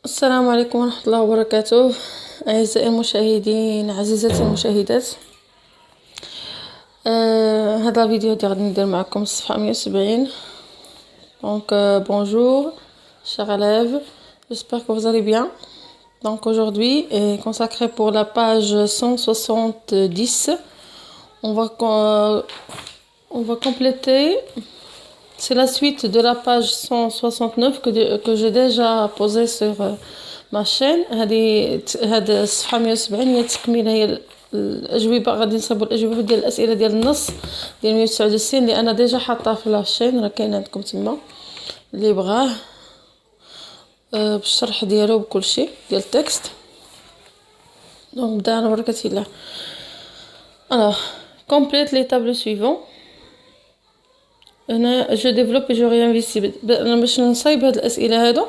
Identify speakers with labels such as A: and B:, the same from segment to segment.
A: السلام عليكم ورحمة الله وبركاته. أعزائي المشاهدين، عزيزاتي المشاهدات، هذا الفيديو اللي غادي ندير معكم الصفحة 170. Donc bonjour chers élèves, j'espère que vous allez bien. Donc aujourd'hui est consacré pour la page 170. On va compléter. C'est la suite de la page 169 que j'ai déjà posée sur ma chaîne. هذه الصفحة 170 هي تكملة، هي الأجوبة. غادي نصيبوا الأجوبة ديال الأسئلة ديال النص ديال 169 اللي أنا ديجا حاطها في لاشين، راه كاين عندكم تما اللي بغاه بالشرح ديالو بكل شيء ديال التكست. دونك نبدا على بركة الله. Alors, complète les tableaux suivants. هنا جو ديفلوب جو ريانفيستي. انا باش نصايب هاد الاسئله هادو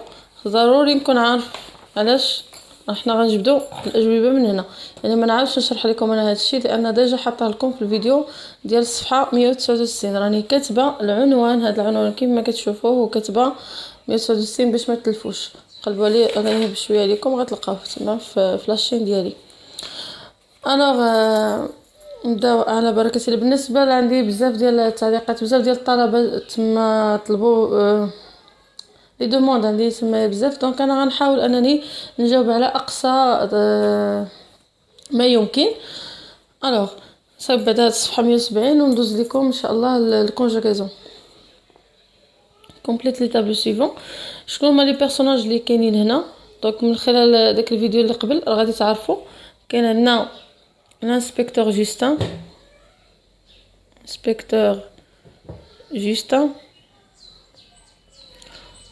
A: ضروري نكون عارف علاش احنا غنجبدو الاجوبه من هنا. يعني ما نعرفش نشرح لكم انا هاد الشيء لان ديجا حاطه لكم في الفيديو ديال الصفحه 169. راني كاتبه العنوان، هاد العنوان كيما كتشوفوه، وكاتبه 169 باش ما تلفوش. قلبوا عليه بشويه عليكم غتلقاوه تما في لاشين ديالي. الوغ نبداو على بركة الله. بالنسبه عندي بزاف ديال التعليقات، بزاف ديال الطلبه تما طلبوا لي دوموند عندي تما بزاف. دونك انا غنحاول انني نجاوب على اقصى ما يمكن. الوغ صايب بعد هاد الصفحه 170 وندوز لكم ان شاء الله الكونجوغازون. كومبليت لي تابلو سويفون. شكون هما لي بيرسوناج اللي كاينين هنا؟ دونك من خلال داك الفيديو اللي قبل غادي تعرفوا. كاين عندنا l'inspecteur Justin, inspecteur Justin.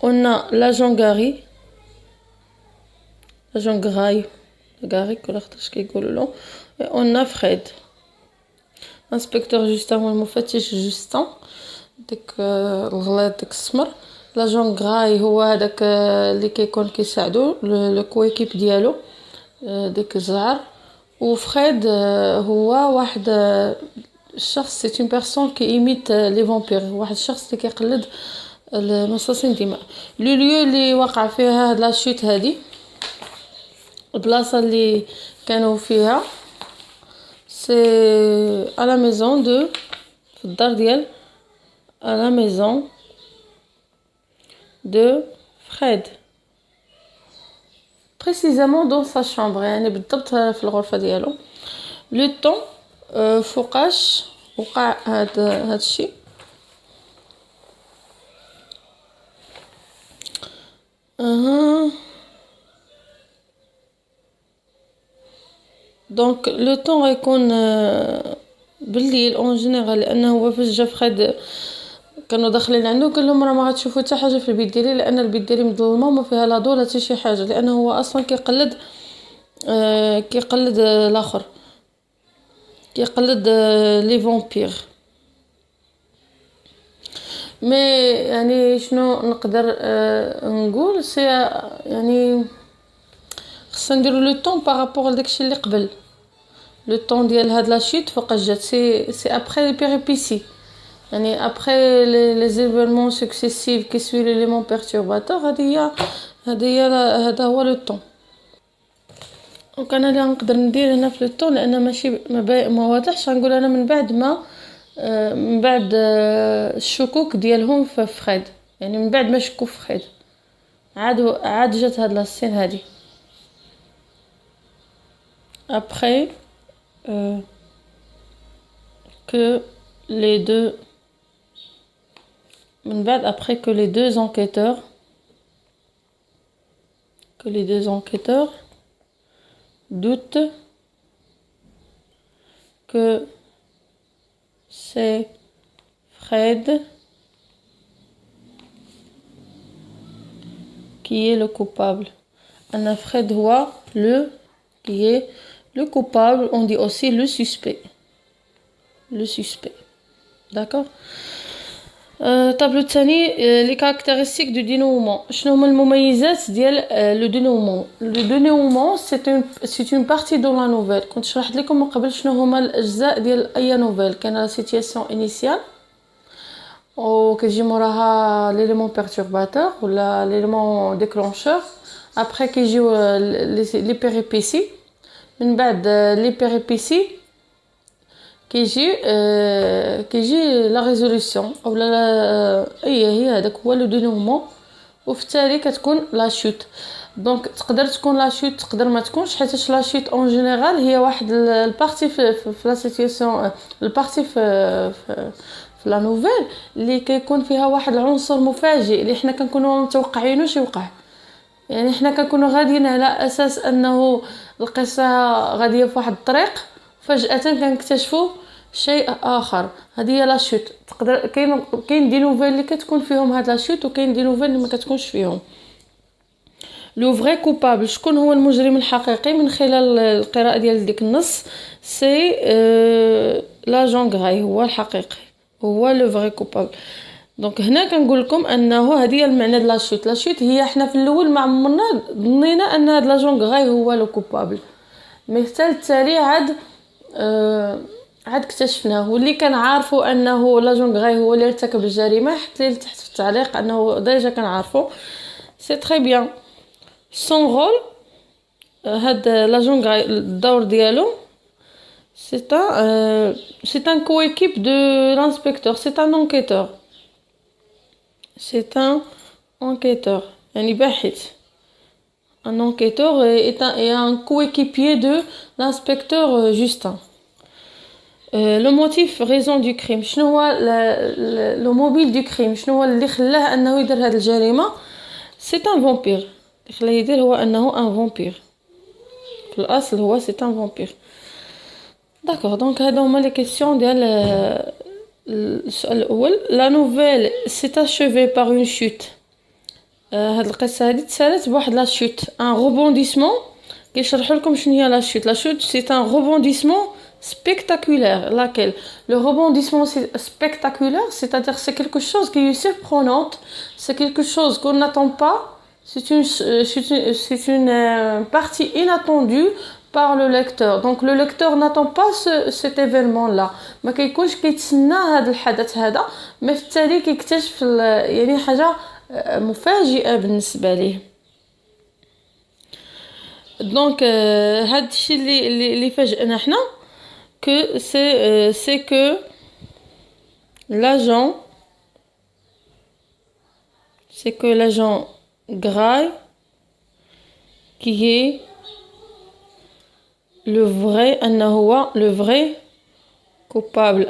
A: On a l'agent Gary, l'agent Gary كل اختش كيقولوا له. On a Fred. inspecteur Justin هو المفتش جوستن، ديك الغليظ ديك السمر. لاجون غراي هو هذاك اللي كيكون كيساعدو لو كويكيب ديالو، ديك الزعر. وفريد هو واحد الشخص، سي اون بيرسون كي ايميت لي فامبير، واحد الشخص اللي كيقلد المصاصين الدماء. لو ليو اللي وقع فيها هاد لاشيت، هادي البلاصه اللي كانوا فيها، سي ا لا ميزون دو، في الدار ديال ا لا ميزون دو فريد، précisément dans sa chambre، يعني بالضبط في الغرفة ديالو. لو طون فوقاش وقع هاد الشيء. دونك لو طون غيكون بالليل اون جينيرال، لانه هو فاش جا فريد كانوا داخلين عنده قال لهم راه ما غتشوفوا حتى حاجه في البيت ديالي، لان البيت ديالي مظلمه وما فيها لا ضوء لا حتى شي حاجه، لانه هو اصلا كيقلد الاخر، كيقلد لي فامبير. مي يعني شنو نقدر نقول، سي يعني خصنا نديرو لو طون بارابور لداكشي اللي قبل. لو طون ديال هاد لاشيت فوقاش جات، سي ابري لي بيريبيسي، يعني ابري لي ايفينمون سكسيسيف كي سوي ليليمون بيرتورباتور. هذا هو لو طون. دونك انا اللي نقدر ندير هنا في لو طون، لان ماشي ما واضحش، غنقول انا من بعد الشكوك ديالهم في فريد، يعني من بعد ما شكوا في فريد عاد جات هاد لاسين هادي. après que les deux من بعد après que les deux enquêteurs doutent que c'est Fred qui est le coupable. أن Fred هو qui est le coupable. On dit aussi le suspect. D'accord. الطابلو الثاني لي كاركتيرستيك دو دينومون. شنو هما المميزات ديال لو دينومون؟ لو دينومون سي اون بارتي دو لا نوفيل. كنت شرحت لكم من قبل شنو هما الاجزاء ديال اي نوفيل. كاين لا سيتياسيون انيسيال وكتجي موراها ليليمون بيرتورباتور ولا ليليمون ديكلونشور. après كيجيو لي بيريبيسي من بعد لي بيريبيسي كيجي لا ريزوليوشن او لا هي هذاك هو لو دينومون وفي التالي كتكون لا شوت. دونك تقدر تكون لا شوت تقدر ما تكونش حيت لا شوت اون جينيرال هي واحد البارتي في لا سيتوياسيون البارتي في لا نوفيل اللي كيكون فيها واحد العنصر مفاجئ اللي حنا كنكونوا متوقعينوش يوقع. يعني حنا كنكونوا غاديين على اساس انه القصه غاديه في واحد الطريق فجاه كنكتشفوا شيء اخر. هذه هي لا شوت. تقدر كاين دي نوفيل اللي كتكون فيهم هاد لا شوت وكاين دي نوفيل اللي ما كتكونش فيهم. لو فري كوبابل شكون هو المجرم الحقيقي من خلال القراءه ديال ديك النص سي لاجون غراي هو الحقيقي هو لو فري كوبابل. دونك هنا كنقول لكم انه هذه هي المعنى ديال لا شوت. لا شوت هي حنا في الاول ما عمرنا ظنينا ان هذا لاجون غراي هو لو كوبابل مثال التالي عاد اكتشفناه واللي كان عارفوا انه لاجون غراي هو اللي ارتكب الجريمه حط لي تحت في التعليق انه ديجا كنعرفو سي تري بيان سون رول. هاد لاجون غراي الدور ديالو c'est un coéquipe de l'inspecteur, c'est un enquêteur. C'est un enquêteur يعني باحث. Un enquêteur est un coéquipier de l'inspecteur Justin. Le motif raison du crime شنو هو le mobile du crime شنو هو اللي خلاه انه يدير هذه الجريمه. C'est un vampire اللي خلاه يدير هو انه un vampire في الاصل هو c'est un vampire. داكوغ دونك هادو هما لي كيسيون ديال السؤال الاول. لا نوفيل سي اشوفي بار اون شوت. هاد القصه هادي تسالات بواحد لا شوت ان روبونديسمون. كيشرحوا لكم شنو هي لا شوت. لا شوت سي ان روبونديسمون spectaculaire laquelle le rebondissement spectaculaire c'est-à-dire c'est quelque chose qui est surprenante, c'est quelque chose qu'on n'attend pas, c'est une partie inattendue par le lecteur. Donc le lecteur n'attend pas cet événement là ما كيكونش كيتسنى هذا الحدث هذا ما في التالي كيكتشف يعني حاجه مفاجئه بالنسبه ليه. دونك هذا الشيء اللي فاجئنا حنا que c'est que l'agent Gray qui est le vrai coupable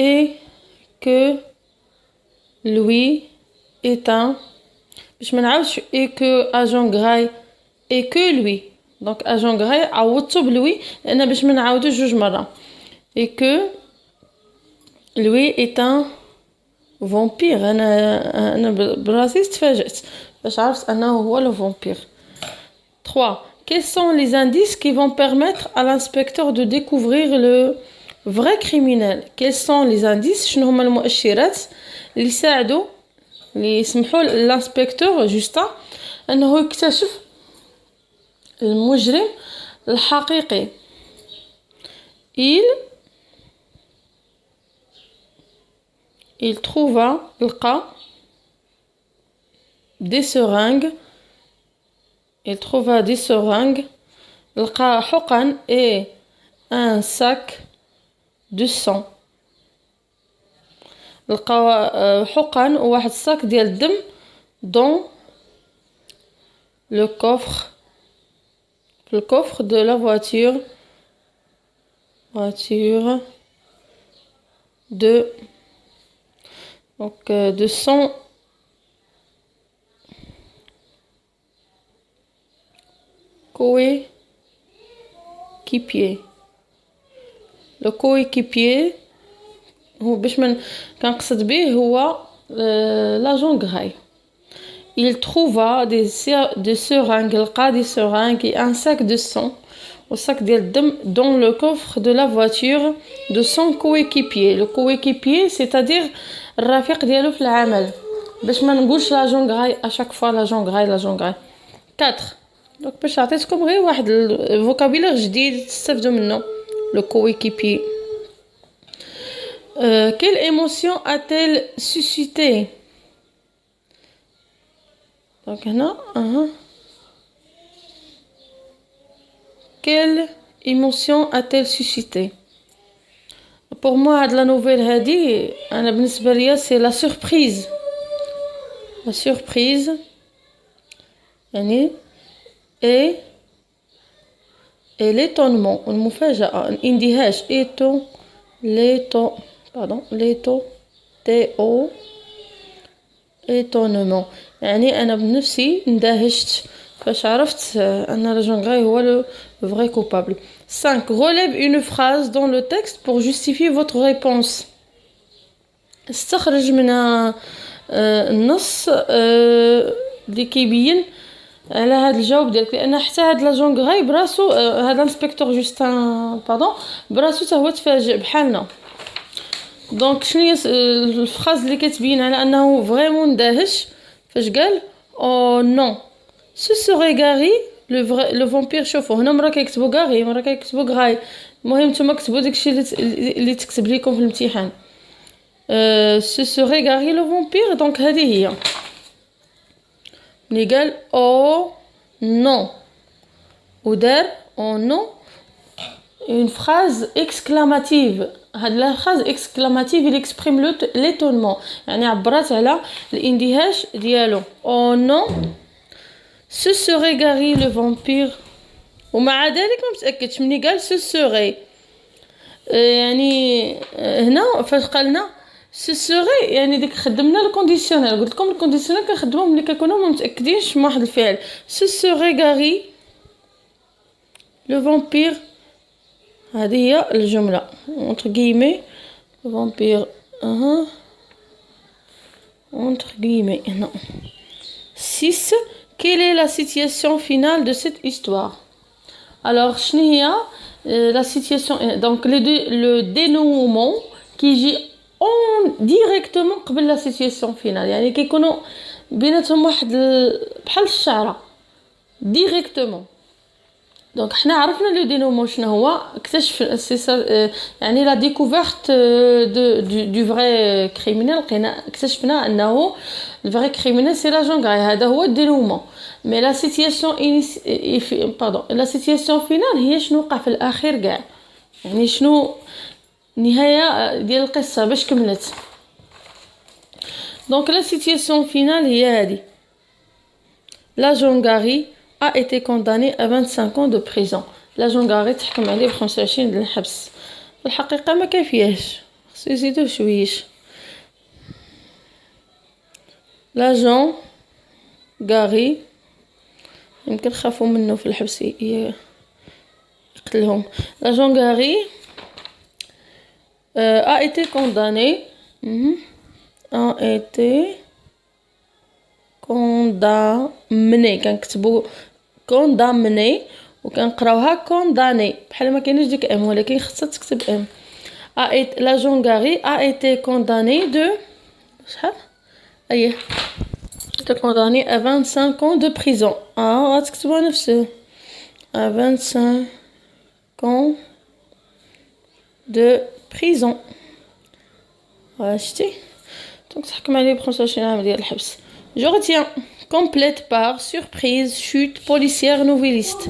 A: et que lui est un et que agent Gray et que lui. Donc agent Gray عوضته بلوي لان باش ما نعاودوش جوج مره. et que lui est un vampire. انا براسي تفاجأت باش عرفت انه هو لو فامبير. 3. Quels sont les indices qui vont permettre à l'inspecteur de découvrir le vrai criminel. Quels sont les indices شنو هما المؤشرات اللي يساعدوا اللي يسمحوا للانسبكتور جوستن انه يكتشف المجرم الحقيقي. il لقى des seringues. لقى حقن et un sac de sang. لقى حقن وواحد الساك ديال الدم dans le coffre de la voiture de son coéquipier. Le coéquipier هو باش من كنقصد به هو لاجون غراي. Il trouva des seringues, لقى des seringues et un sac de sang au sac ديال الدم dans le coffre de la voiture de son coéquipier. Le coéquipier c'est-à-dire الرفيق ديالو في العمل باش ما نقولش لاجون غراي اشاك فوا لاجون غراي. 4. دونك باش عطيتكم غير واحد الفوكابيلير جديد تستافدوا منه. Le coéquipier. Quelle émotion a-t-elle suscité Donc هنا quelle émotion a-t-elle suscité? Pour moi هاد la nouvelle هادي أنا بالنسبة ليا c'est la surprise. La surprise يعني et l'étonnement المفاجأة الاندهاش étonnement يعني أنا بنفسي اندهشت فاش عرفت أن لا جونغراي هو le vrai coupable. 5. Relève une phrase dans le texte pour justifier votre réponse. استخرج من النص اللي كيبين على هذا الجواب ديالك لان حتى هاد لا جونغراي براسو هذا الانسبكتور جوستان باردون براسو حتى هو تفاجئ بحالنا. دونك شنو هي الفراز اللي كتبين على انه فريمون اندهش فاش قال او نو سو سوري غاري لو فامبير. شوفوا هنا مره كيكتبوا غاري مره كيكتبوا غراي المهم نتوما كتبوا داكشي اللي تكتب لكم في الامتحان. سو سوري غاري لو فامبير. دونك هذه هي ملي قال او نو ودار او نو une phrase exclamative. هاد لا phrase exclamative il exprime l'étonnement يعني عبرت على الاندهاش ديالو. او نو ce serait Gary le vampire. ومع ذلك ما متاكدش ملي قال ce serait يعني هنا فاش قالنا ce serait يعني ديك خدمنا الكونديسيونيل. قلت لكم الكونديسيونيل كنخدموه ملي كنكونوا ما متاكدينش من واحد الفعل. ce serait Gary le vampire. هذه هي الجملة entre guillemets vampire entre guillemets. Non. 6. Quelle est la situation finale de cette histoire? Alors شنو هي la situation donc le dénouement كيجي directement قبل la situation finale يعني كيكونوا بيناتهم واحد بحال الشعرة directement. دونك حنا عرفنا لو دينومون شنو هو اكتشف يعني لا ديكوفيرت دو فري كريمينال. لقينا اكتشفنا انه الفري كريمينال سي لا جونغراي. هذا هو الدينومون. مي لا سيتياسيون لا سيتياسيون فينال هي شنو وقع في الاخير كاع يعني شنو النهايه ديال القصه باش كملت. دونك لا سيتياسيون فينال هي هذه. لا جونغاري a été condamné à 25 ans de prison. لا جونغاري تحكم عليه ب25 ديال الحبس. في الحقيقة ما كافياش خصو يزيدوه شويش. لا جونغاري يمكن خافوا منه في الحبس يقتلهم. لا جونغاري a été condamné a été كوندامني. كنكتبوا كوندامني وكنقراوها كونداني بحال ما كاينش ديك ام ولكن خصها تكتب ام. لا جونغاري a été condamné de شحال ايه de condamné à 25 ans de prison. غتكتبوها نفسه à 25 ans de prison. شتي دونك تحكم عليه ب25 عام ديال الحبس. Je retiens. Complète par surprise, chute, policière, nouvelliste.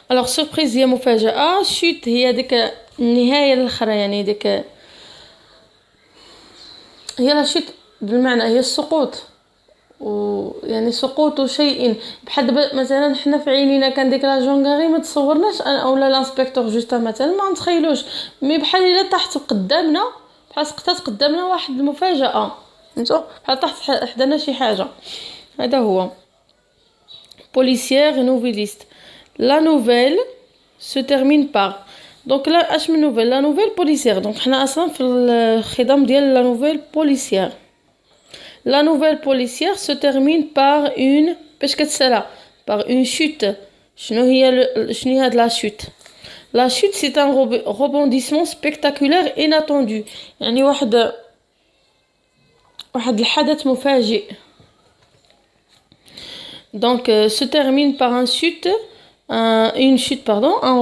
A: Alors surprise هي مفاجأة. chute هي ديك النهاية الأخرى يعني ديك هي لا chute بالمعنى هي السقوط ويعني سقوط شيء بحال مثلا حنا في عينينا كان ديك لا جونغاري ما تصورناش اولا لانسبكتور جوستا مثلا ما نتخيلوش مي بحال الا طاحت قدامنا بحال سقطت قدامنا واحد المفاجأة نتو بحال طاحت حدانا شي حاجه. هذا هو policière et nouvelliste. La nouvelle se termine par donc لا اش من نوفيل لا نوفيل policière. دونك حنا اصلا في الخضم ديال لا نوفيل policière. La nouvelle policière se termine par une باش كتسالى par une chute. شنو هي هاد la chute? La chute c'est un rebondissement spectaculaire inattendu يعني واحد الحدث مفاجئ. Donc se termine par une chute un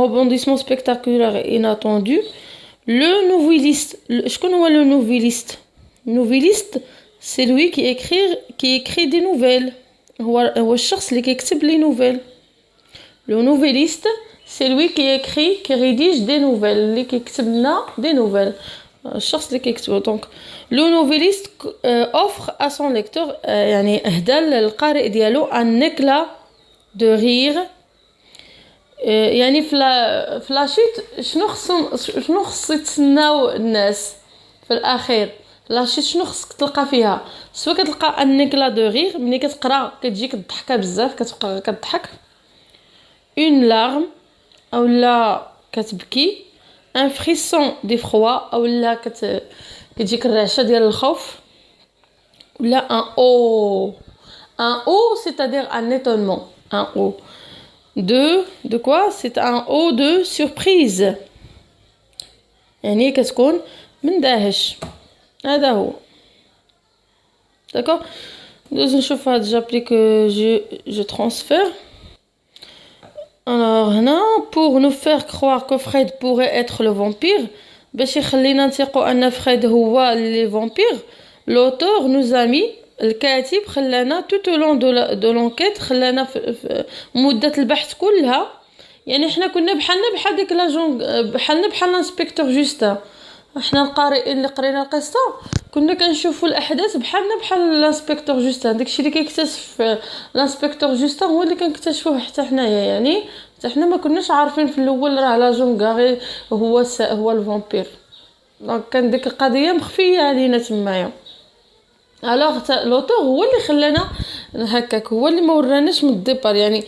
A: rebondissement spectaculaire et inattendu. Le nouvelliste شكون هو le nouvelliste? Nouvelliste c'est lui qui écrit des nouvelles. هو الشخص اللي كيكتب لي nouvelles. Le nouvelliste, c'est lui qui rédige des nouvelles, اللي كيكتب لنا des nouvelles. الشخص اللي كيكتبه. Donc le nouvelliste offre à son lecteur يعني اهدى للقارئ ديالو un éclat de rire. يعني في لاشيت شنو خص يتسناو الناس في الاخير. لاشيت شنو خصك تلقى فيها؟ سواء كتلقى ان éclat de rire ملي كتقرا كتجيك الضحكه بزاف كتبقى كتضحك، une larme اولا كتبكي، un frisson d'effroi اولا كتجيك الرعشه ديال الخوف، ولا un o c'est-à-dire un étonnement. Un o de quoi? C'est un o de surprise، يعني كتكون مندهش. هذا هو. D'accord. دوز نشوف هاد جابلي que je transfère. Alors هنا pour nous faire croire que Fred pourrait être le vampire، باش يخلينا نثقوا ان فريد هو لي فامبير، l'auteur nous a mis الكاتب خلانا tout au long de l'enquête، خلانا في مدة البحث كلها. يعني حنا كنا بحال ديك لاجون، بحال الانسبكتور جوستن. احنا القارئين اللي قرينا القصه كنا كنشوفوا الاحداث بحال الانسبكتور جوستن. داكشي اللي كيكتشف الانسبكتور جوستن هو اللي كنكتشفوه حتى حنايا. يعني حتى حنا ما كناش عارفين في الاول راه لاجون غاري هو الفامبير. دونك كان ديك القضيه مخفيه علينا تمايا. الوغ لوتور هو اللي خلانا هكاك، هو اللي ما وراناش من الديبار. يعني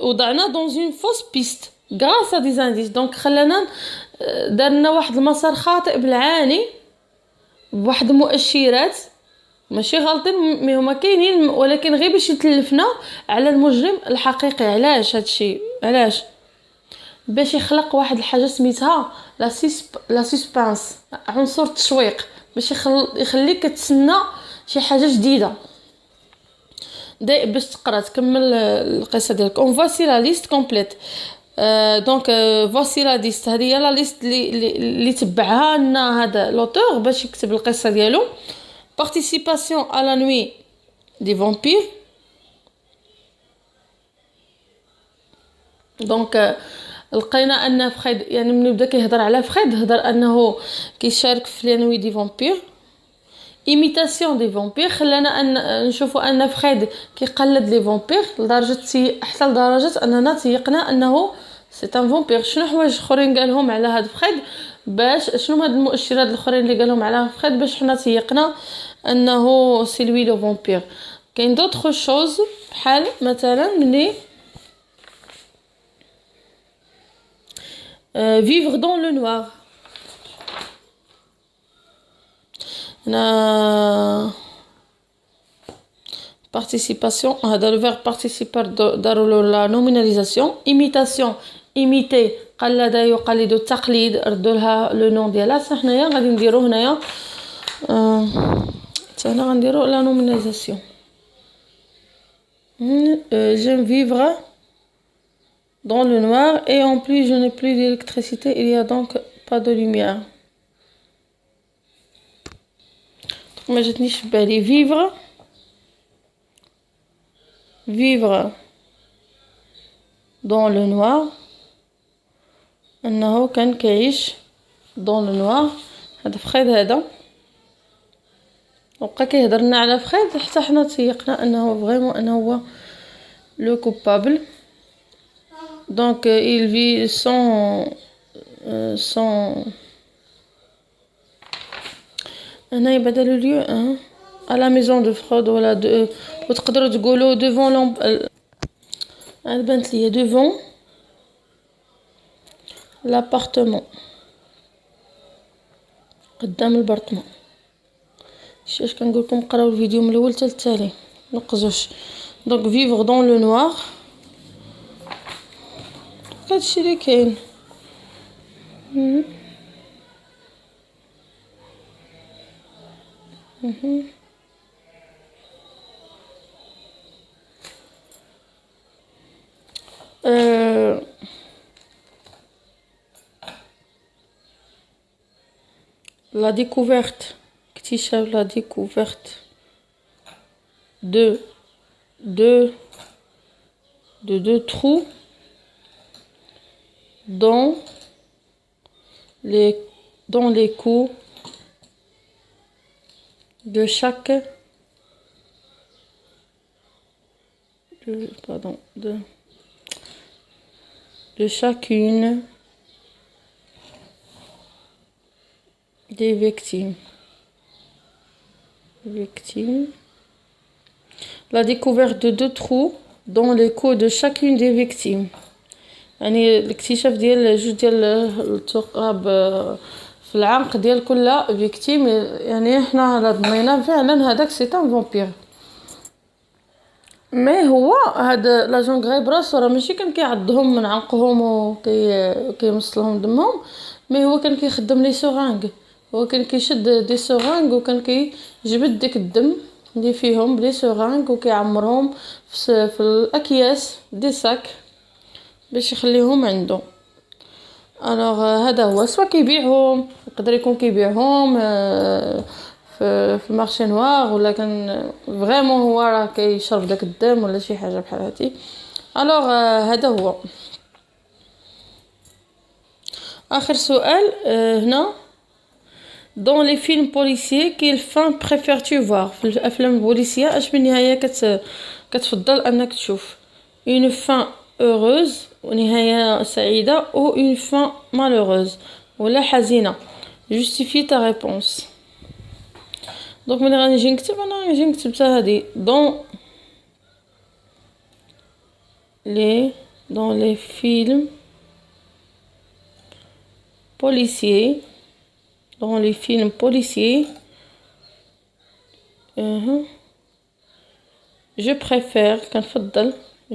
A: وضعنا دون اون فوس بيست غراس ا دي زانديس. دونك خلانا دارنا واحد المسار خاطئ بالعاني بواحد المؤشرات ماشي غلطين مي هما كاينين، ولكن غير باش يتلفنا على المجرم الحقيقي. علاش هادشي؟ علاش؟ باش يخلق واحد الحاجه سميتها لا سسبانس، عنصر التشويق، باش يخليك كتسنى شي حاجه جديده باش تقرا تكمل القصه ديالك. اون فواسي لا ليست كومبليت. دونك فواسي لا ليست، هذه هي لا ليست اللي تبعها لنا هذا لوتور باش يكتب القصه ديالو. participation à la nuit des vampires. دونك لقينا ان فريد، يعني من بدا كيهضر على فريد هضر انه كيشارك في لا نوي دي فامبير. ايميتاسيون دي فامبير خلانا ان نشوفوا ان فريد كيقلد لي فامبير حتى لدرجه اننا تيقنا انه سي ان فامبير. شنو حوايج اخرين قالهم على هذا فريد؟ باش شنو هاد المؤشرات الاخرين اللي قالهم على فريد باش حنا تيقنا انه سي لوي لو فامبير؟ كاين دوطخ شوز بحال مثلا ملي vivre dans le noir. هنا participation، هذا le verbe participer داروا لا nominalisation. imitation، imiter قلد يقلد، التقليد ردوا لها لو نون ديالها. حتى حنايا غادي نديرو هنايا حتى هنا غنديرو لا nominalisation. j'aime vivre dans le noir et en plus je n'ai plus d'électricité, il y a donc pas de lumière. ما جاتنيش في بالي vivre dans le noir، انه كان كيعيش dans le noir. هذا فريد هذا وبقى كيهضرنا على فريد حتى حنا تيقنا انه فريمون انه هو لو كوبابل. Donc il vit sans هنا يبدا لو ليو à la maison de Freud ولا وتقدروا تقولوا devant بانت لي devant l'appartement، قدام البرطمان. اش كنقول لكم قراو الفيديو من الاول حتى التالي نقزوش. دونك vivre dans le noir هادشي اللي كاين. la découverte اكتشاف la découverte de deux trous dans les coups de chacune des victimes. La découverte de deux trous dans les coups de chacune des victimes. يعني الاكتشاف ديال جوج ديال الثقاب في العنق ديال كل فيكتيم، يعني حنا ظنينا فعلا هذاك سي ان فامبير. مي هو هاد لاجون غريبراس راه ماشي كان كيعضهم من عنقهم وكيمصلهم دمهم، مي هو كان كيخدم لي سورانغ، هو كان كيشد دي سورانغ وكان كيجبد ديك الدم اللي فيهم بلي سورانغ وكيعمرهم في الاكياس دي ساك باش يخليهم عنده. الوغ هذا هو سوا كيبيعهم، يقدر يكون كيبيعهم في المارشي نوار، ولا كان فريمون هو راه كيشرب داك الدم ولا شي حاجه بحال هادي. الوغ هذا هو اخر سؤال هنا. dans les films policiers quelle fin préfères-tu voir؟ في الافلام البوليسيه اش من نهايه كتفضل انك تشوف؟ une fin heureuse ونهايه سعيده ou une fin malheureuse ولا حزينه؟ justifie ta réponse. دونك ملي غنجي نكتب انا غنجي نكتب حتى هادي dans les films policiers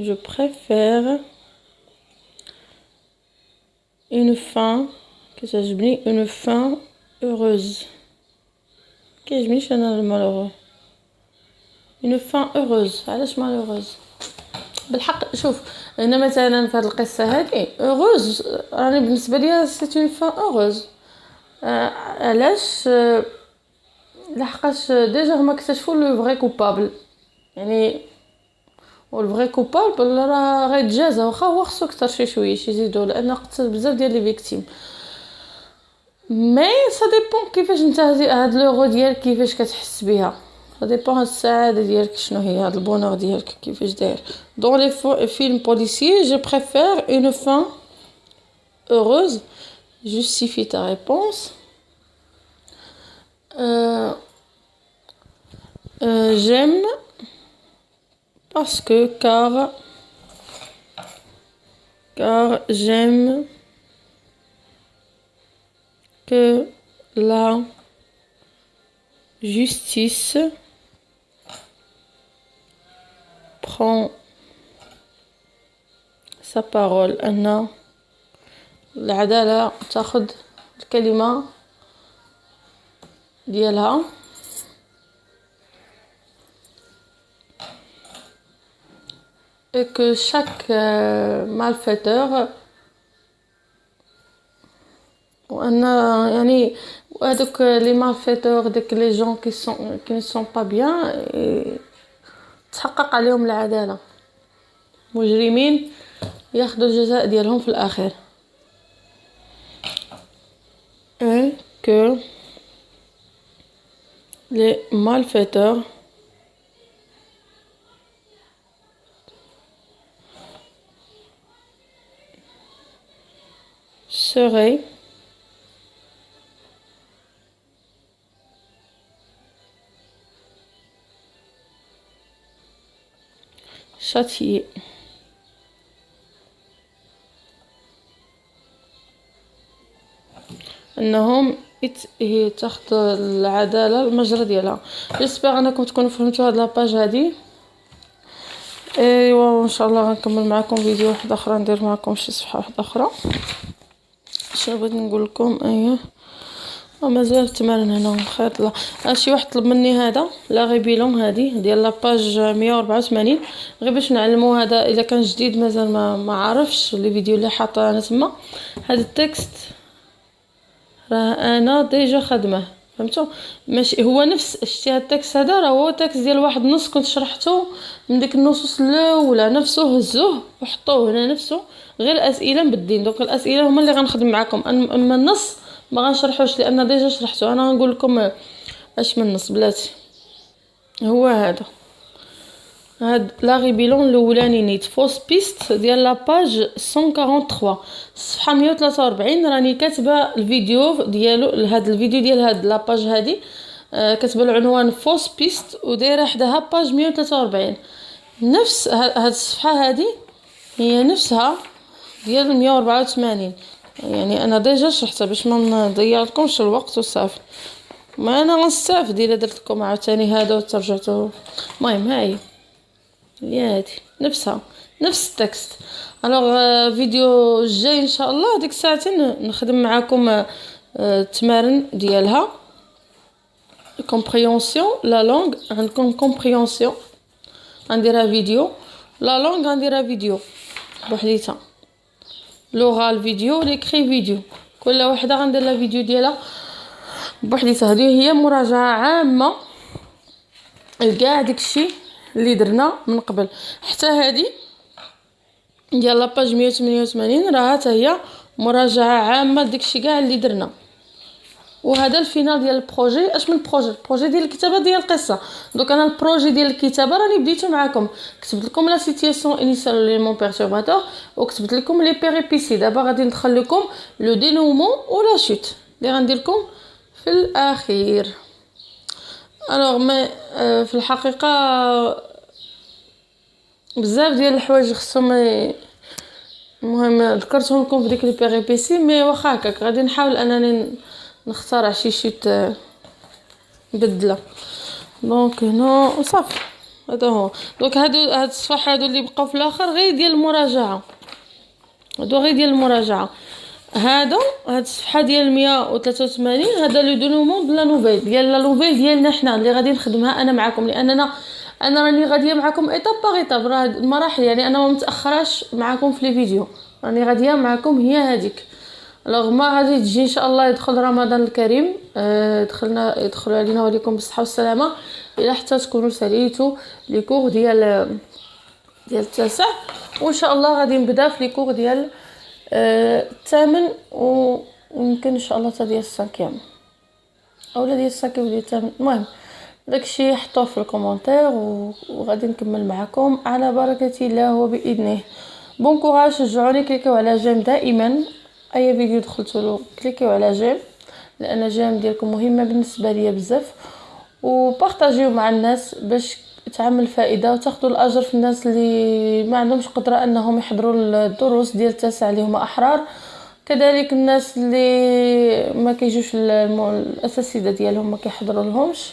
A: je préfère une fin une fin heureuse. كيعجبنيش انا المالوغ. une fin heureuse. علاش malheureuse؟ بالحق شوف هنا مثلا في هذه القصه هذه heureuse راني بالنسبه ليا c'est une fin heureuse. علاش؟ لحقاش ديجا هما اكتشفوا لو فري كوبابل، يعني والفري كوبابل راه غيتجازى، واخا هو خصو اكثر شويه يزيدوا لان قتل بزاف ديال لي فيكتيم. مي سا ديبون كيفاش انت هاد لوغو ديالك كيفاش كتحس بها، سا ديبون السعاده ديالك شنو هي، هاد البونور ديالك كيفاش داير. دون لي فيلم بوليسيي جو بريفير اون فان heureuse. Justifie ta réponse. J'aime parce que car j'aime que la justice prend sa parole. أن العدالة تاخذ الكلمة ديالها. et que chaque malfaiteur وأن يعني هذوك لي malfaiteurs داك لي جون qui ne sont pas bien تحقق عليهم العدالة، مجرمين ياخذوا الجزاء ديالهم في الأخير. et que les malfaiteurs seraient châtiés. انهم تاخذ العداله المجرى ديالها. جيسبر انكم تكونوا فهمتوا هاد لاباج هادي. ايوا ان شاء الله غنكمل معكم فيديو واحد اخرى، ندير معكم شي صفحه واحده اخرى. شنو بغيت نقول لكم؟ مازال التمارين هنا خير الله. شي واحد طلب مني هذا لا غيبيلون هذه ديال لاباج 184 غير باش نعلمو هذا الا كان جديد مازال ما عرفش لي فيديو اللي حاطه انا تما. هذا التكست راه انا ديجا خدمه فهمتوا؟ ماشي هو نفس شتي هاد التكست هذا راه هو تكست ديال واحد النص كنت شرحته من ديك النصوص الاولى نفسه، هزوه وحطوه هنا نفسه، غير الاسئله مبدين. دونك الاسئله هما اللي غنخدم معكم، اما النص ما غنشرحوش لان ديجا شرحته. انا غنقول لكم اش من النص بلاتي. هو هذا، هاد لا ريبيلون الاولاني نيت فوس بيست ديال لا باج 143 صفحه 143. راني كاتبه الفيديو ديالو، هاد الفيديو ديال هاد لا باج هادي كاتبه العنوان فوس بيست ودايره حداها باج 143. نفس هاد الصفحه هادي هي نفسها ديال 184. يعني انا ديجا شرحتها باش ما نضيع لكمش الوقت وصافي. ما انا غنستافد الا درت لكم عاوتاني هذا وترجعتوا. المهم هاهي هادي نفسها نفس التكست. الوغ فيديو الجاي ان شاء الله ديك ساعتين نخدم معكم التمارين ديالها. كومبريونسيون لا لونغ عندكم كومبريونسيون غنديرها فيديو، لا لونغ غنديرها فيديو بوحديتها، لوغال فيديو، ليكري فيديو، كل وحده غندير لها فيديو ديالها بوحديتها. هذه هي مراجعه عامه لكاع داكشي اللي درنا من قبل. حتى هذه ديال لاباج 188 راه حتى هي مراجعه عامه لداكشي كاع اللي درنا. وهذا الفينال ديال البروجي. اش من البروجي ديال الكتابه ديال القصه. دوك انا البروجي ديال الكتابه راني بديتو معكم، كتبت لكم لا سيتياسيون انيسيال ليمون بيرتورباتور وكتبت لكم لي بيريبيسي. دابا غادي ندخل لكم لو دينومون ولا شوت اللي غندير لكم في الاخير. الوغ ما في الحقيقه بزاف ديال الحوايج خصهم المهم ذكرتهم لكم في ديك لي بيريبيسي، مي واخا هكاك غادي نحاول انني نختار شي شيت بدله. دونك هنا صافي هذا هو. دونك هاد الصفحه هادو اللي بقاو في الاخر غير ديال المراجعه، هادو غير ديال المراجعه. هاد الصفحه ديال 183 هذا لو دونومون دو لا نوفيل ديال لا نوفيل ديالنا حنا اللي غادي نخدمها انا معكم، لاننا انا راني غاديه معكم ايطاب باغ ايطاب، راه المراحل. يعني انا ما متاخراش معكم في لي فيديو، راني غاديه معكم هي هذيك. الوغ ما غادي تجي ان شاء الله يدخل رمضان الكريم، يدخل علينا وعليكم بالصحه والسلامه، الى حتى تكونوا ساليتوا لي كور ديال التاسع، وان شاء الله غادي نبدا في لي كور ديال الثامن، ويمكن ان شاء الله حتى ديال السانكيام اولا ديال السانكيام ديال الثامن. المهم داكشي حطوه في الكومونتير وغادي نكمل معكم على بركه الله وباذنه. بون كوراج، شجعوني، كليكيو على جيم دائما، اي فيديو دخلتوا له كليكيو على جيم، لان جيم ديالكم مهمه بالنسبه ليا بزاف، وبارطاجيو مع الناس باش تعمل فائده وتاخذوا الاجر في الناس اللي ما عندهمش قدره انهم يحضروا الدروس ديال التاسع اللي هما احرار، كذلك الناس اللي ما كيجوش الاساتذه ديالهم ما كيحضروا لهمش،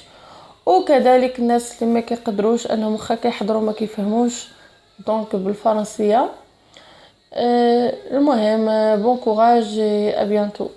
A: وكذلك الناس اللي ما كيقدروش انهم واخا كيحضروا ما كيفهموش دونك بالفرنسيه. المهم بون كوراج، ا بيانتو.